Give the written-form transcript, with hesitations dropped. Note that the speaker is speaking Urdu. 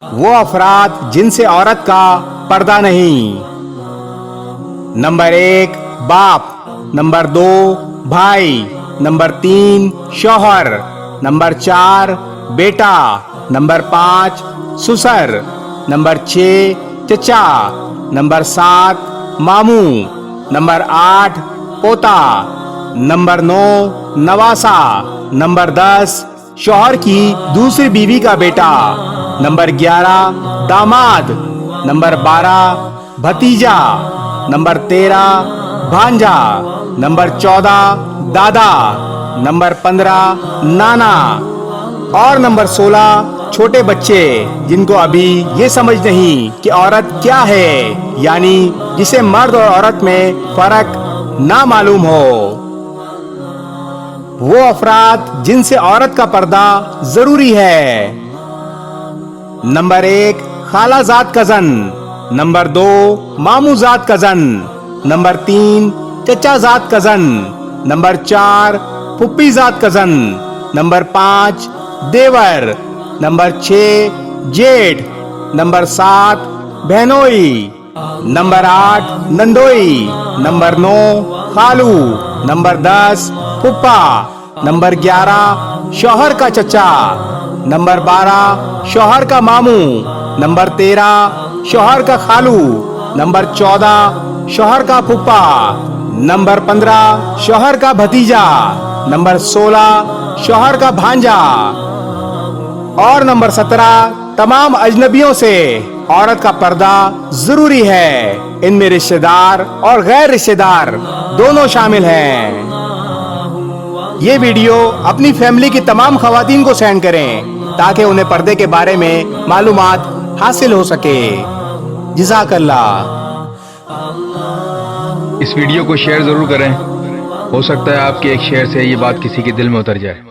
وہ افراد جن سے عورت کا پردہ نہیں۔ نمبر 1 باپ، نمبر 2 بھائی، نمبر 3 شوہر، نمبر 4 بیٹا، نمبر 5 سسر، نمبر 6 چچا، نمبر 7 ماموں، نمبر 8 پوتا، نمبر 9 نواسا، نمبر 10 شوہر کی دوسری بیوی کا بیٹا، نمبر 11 داماد، نمبر 12 بھتیجا، نمبر 13 بھانجا، نمبر 14 دادا، نمبر 15 نانا، اور نمبر 16 چھوٹے بچے جن کو ابھی یہ سمجھ نہیں کہ عورت کیا ہے، یعنی جسے مرد اور عورت میں فرق نہ معلوم ہو۔ وہ افراد جن سے عورت کا پردہ ضروری ہے۔ نمبر 1 خالہ زاد کزن، نمبر 2 ماموں زاد کزن، نمبر 3 چچا زاد کزن، نمبر 4 پھپھی زاد کزن، نمبر 5 دیور، نمبر 6 جیٹھ، نمبر 7 بہنوئی، نمبر 8 نندوئی، نمبر 9 خالو، نمبر 10 پھپھا، نمبر 11 شوہر کا چچا، نمبر 12 شوہر کا ماموں، نمبر 13 شوہر کا خالو، نمبر 14 شوہر کا پھپھا، نمبر 15 شوہر کا بھتیجا، نمبر 16 شوہر کا بھانجا، اور نمبر 17 تمام اجنبیوں سے عورت کا پردہ ضروری ہے۔ ان میں رشتہ دار اور غیر رشتہ دار دونوں شامل ہیں۔ یہ ویڈیو اپنی فیملی کی تمام خواتین کو سینڈ کریں تاکہ انہیں پردے کے بارے میں معلومات حاصل ہو سکے۔ جزاک اللہ۔ اس ویڈیو کو شیئر ضرور کریں، ہو سکتا ہے آپ کے ایک شیئر سے یہ بات کسی کے دل میں اتر جائے۔